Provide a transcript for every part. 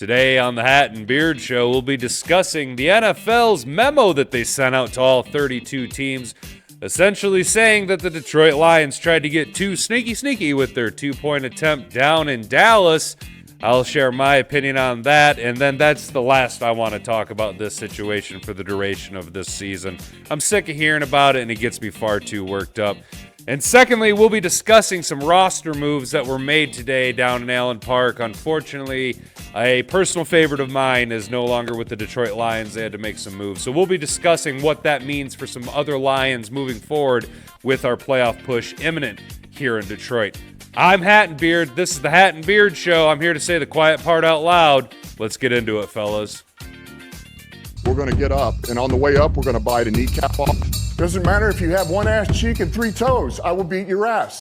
Today on the Hat and Beard Show, we'll be discussing the NFL's memo that they sent out to all 32 teams, essentially saying that the Detroit Lions tried to get too sneaky with their two-point attempt down in Dallas. I'll share my opinion on that, and then that's the last I want to talk about this situation for the duration of this season. I'm sick of hearing about it, and it gets me far too worked up. And secondly, we'll be discussing some roster moves that were made today down in Allen Park. Unfortunately, a personal favorite of mine is no longer with the Detroit Lions. They had to make some moves. So we'll be discussing what that means for some other Lions moving forward with our playoff push imminent here in Detroit. I'm Hat and Beard. This is the Hat and Beard Show. I'm here to say the quiet part out loud. Let's get into it, fellas. We're going to get up, and on the way up, we're going to bite a kneecap off. Doesn't matter if you have one ass cheek and three toes. I will beat your ass.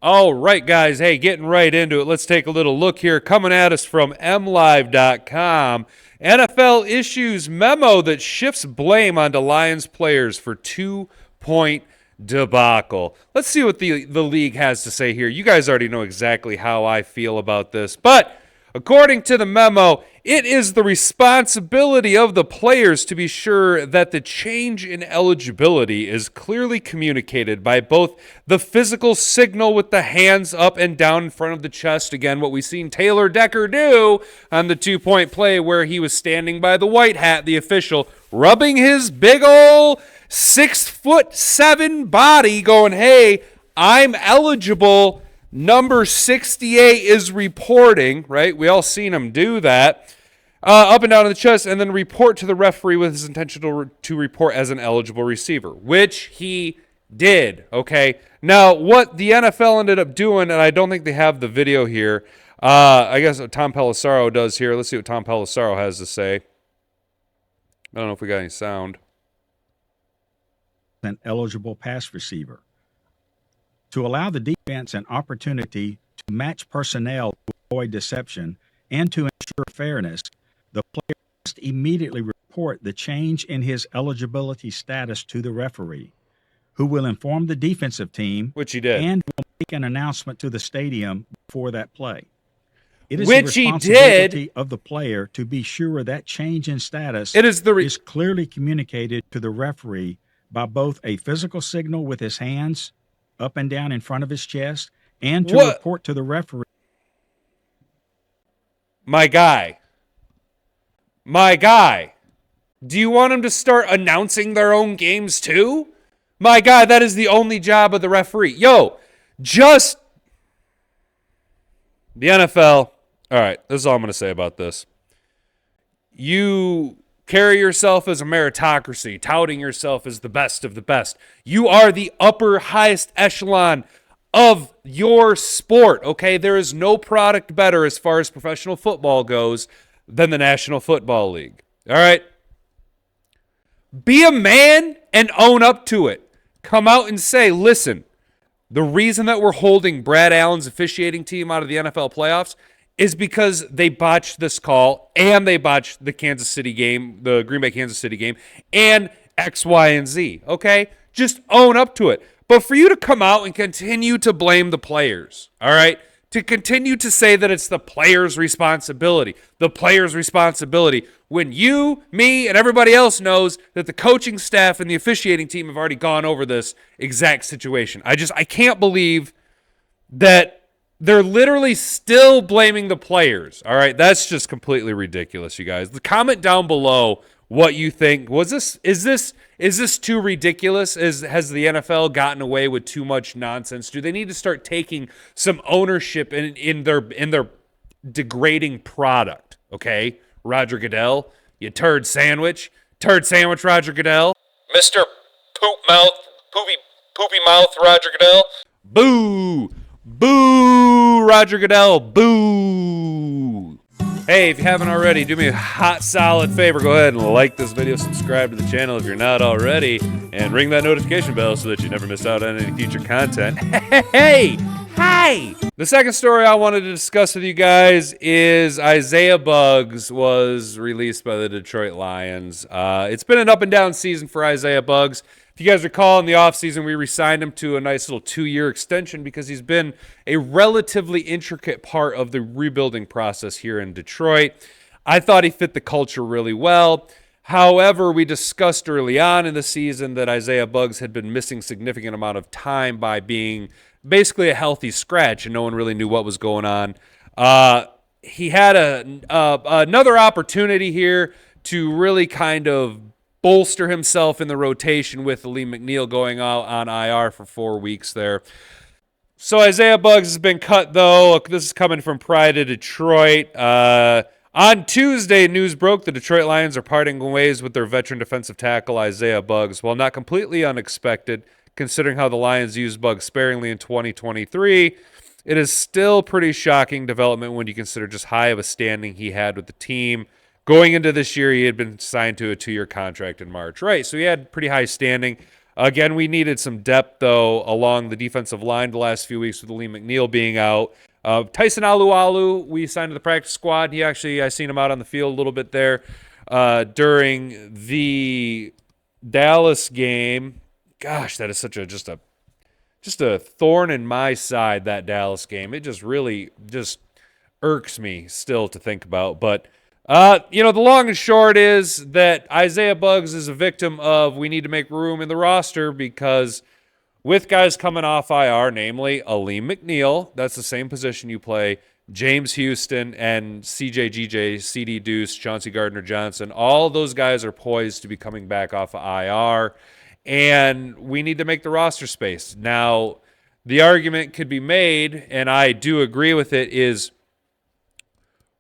All right, guys. Hey, getting right into it. Let's take a little look here. Coming at us from MLive.com. NFL issues memo that shifts blame onto Lions players for two-point debacle. Let's see what the league has to say here. You guys already know exactly how I feel about this, but according to the memo, it is the responsibility of the players to be sure that the change in eligibility is clearly communicated by both the physical signal with the hands up and down in front of the chest. Again, what we've seen Taylor Decker do on the two-point play where he was standing by the white hat, the official, rubbing his big ol' 6'7" body going, hey, I'm eligible. Number 68 is reporting, right? We all seen him do that. Up and down in the chest, and then report to the referee with his intention to report as an eligible receiver, which he did, okay? Now, what the NFL ended up doing, and I don't think they have the video here. I guess what Tom Pelissero does here. Let's see what Tom Pelissero has to say. I don't know if we got any sound. An eligible pass receiver. To allow the defense an opportunity to match personnel to avoid deception and to ensure fairness, the player must immediately report the change in his eligibility status to the referee, who will inform the defensive team, which he did, and will make an announcement to the stadium before that play. It is which the responsibility of the player to be sure that change in status is clearly communicated to the referee by both a physical signal with his hands up and down in front of his chest and to report to the referee. My guy, do you want them to start announcing their own games too? My guy, that is the only job of the referee. Yo, just the NFL. All right, this is all I'm going to say about this. You carry yourself as a meritocracy, touting yourself as the best of the best. You are the upper highest echelon of your sport, okay? There is no product better as far as professional football goes than the National Football League. All right? Be a man and own up to it. Come out and say, listen, the reason that we're holding Brad Allen's officiating team out of the NFL playoffs is because they botched this call and they botched the Kansas City game, the Green Bay Kansas City game, and X, Y, and Z, okay? Just own up to it. But for you to come out and continue to blame the players, all right? To continue to say that it's the players' responsibility, when you, me, and everybody else knows that the coaching staff and the officiating team have already gone over this exact situation. I can't believe that they're literally still blaming the players, all right? That's just completely ridiculous, you guys. Comment down below what you think. Is this too ridiculous? Has the NFL gotten away with too much nonsense? Do they need to start taking some ownership in their degrading product? Okay, Roger Goodell, you turd sandwich, Roger Goodell, Mr. Poopy Mouth, Roger Goodell. Boo, Roger Goodell, boo. Hey, if you haven't already, do me a hot, solid favor. Go ahead and like this video, subscribe to the channel if you're not already, and ring that notification bell so that you never miss out on any future content. Hey! Hi! The second story I wanted to discuss with you guys is Isiah Buggs was released by the Detroit Lions. It's been an up and down season for Isiah Buggs. If you guys recall, in the offseason, we re-signed him to a nice little 2-year extension because he's been a relatively intricate part of the rebuilding process here in Detroit. I thought he fit the culture really well. However, we discussed early on in the season that Isiah Buggs had been missing significant amount of time by being basically a healthy scratch, and no one really knew what was going on. He had another opportunity here to really kind of bolster himself in the rotation with Lee McNeil going out on IR for 4 weeks there. So Isiah Buggs has been cut, though. This is coming from Pride of Detroit. On Tuesday, news broke the Detroit Lions are parting ways with their veteran defensive tackle, Isiah Buggs. While not completely unexpected, considering how the Lions used Buggs sparingly in 2023, it is still pretty shocking development when you consider just high of a standing he had with the team. Going into this year, he had been signed to a 2-year contract in March. Right, so he had pretty high standing. Again, we needed some depth, though, along the defensive line the last few weeks with Lee McNeil being out. Tyson Alualu, we signed to the practice squad. I seen him out on the field a little bit there during the Dallas game. Gosh, that is such just a thorn in my side, that Dallas game. It just really irks me still to think about. But the long and short is that Isiah Buggs is a victim of we need to make room in the roster because with guys coming off IR, namely Aleem McNeil, that's the same position you play, James Houston and CJGJ, CD Deuce, Chauncey Gardner-Johnson, all those guys are poised to be coming back off of IR, and we need to make the roster space. Now, the argument could be made, and I do agree with it, is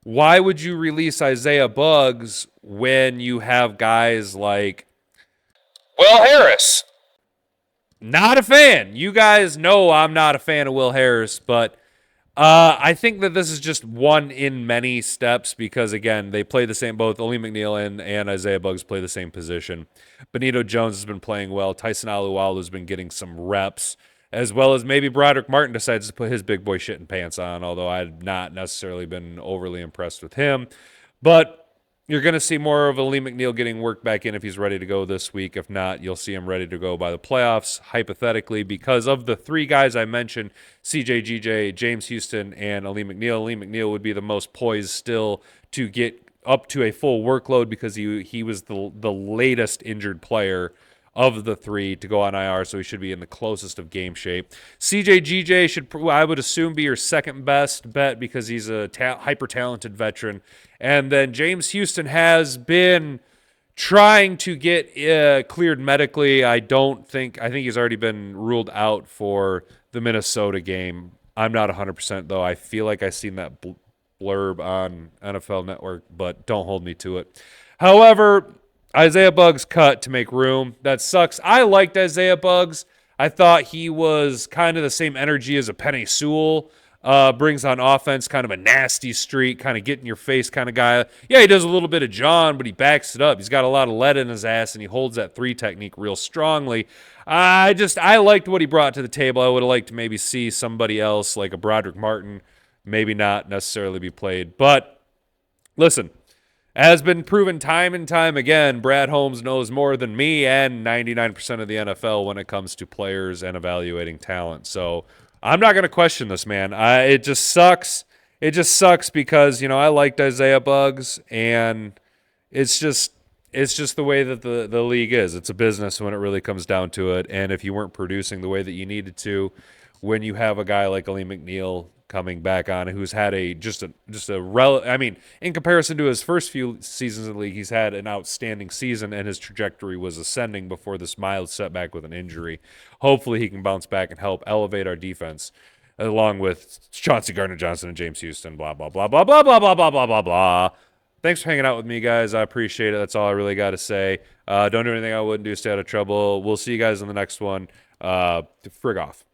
why would you release Isiah Buggs when you have guys like Will Harris? Not a fan. You guys know I'm not a fan of Will Harris, but I think that this is just one in many steps because, again, they play the same, both Aleem McNeil and Isiah Buggs play the same position. Benito Jones has been playing well. Tyson Alualu has been getting some reps, as well as maybe Broderick Martin decides to put his big boy shit in pants on, although I've not necessarily been overly impressed with him. But you're going to see more of Aleem McNeil getting work back in if he's ready to go this week. If not, you'll see him ready to go by the playoffs, hypothetically, because of the 3 guys I mentioned, CJGJ, James Houston, and Aleem McNeil. Aleem McNeil would be the most poised still to get up to a full workload because he was the latest injured player of the 3 to go on IR, so he should be in the closest of game shape. CJGJ should, I would assume, be your second best bet because he's a hyper-talented veteran. And then James Houston has been trying to get cleared medically. I think he's already been ruled out for the Minnesota game. I'm not 100%, though. I feel like I've seen that blurb on NFL Network, but don't hold me to it. However, Isiah Buggs cut to make room. That sucks. I liked Isiah Buggs. I thought he was kind of the same energy as a Penei Sewell. Brings on offense, kind of a nasty streak, kind of get in your face kind of guy. Yeah, he does a little bit of John, but he backs it up. He's got a lot of lead in his ass, and he holds that 3 technique real strongly. I liked what he brought to the table. I would have liked to maybe see somebody else like a Broderick Martin, maybe not necessarily be played. But listen, as been proven time and time again, Brad Holmes knows more than me and 99% of the NFL when it comes to players and evaluating talent. So I'm not going to question this, man. It just sucks. It just sucks because, I liked Isiah Buggs, and it's just the way that the league is. It's a business when it really comes down to it. And if you weren't producing the way that you needed to, when you have a guy like Aleem McNeil coming back on, who's had in comparison to his first few seasons in the league, he's had an outstanding season, and his trajectory was ascending before this mild setback with an injury. Hopefully he can bounce back and help elevate our defense, along with Chauncey Gardner-Johnson and James Houston, blah, blah, blah, blah, blah, blah, blah, blah, blah, blah, blah. Thanks for hanging out with me, guys. I appreciate it. That's all I really got to say. Don't do anything I wouldn't do. Stay out of trouble. We'll see you guys in the next one. Frig off.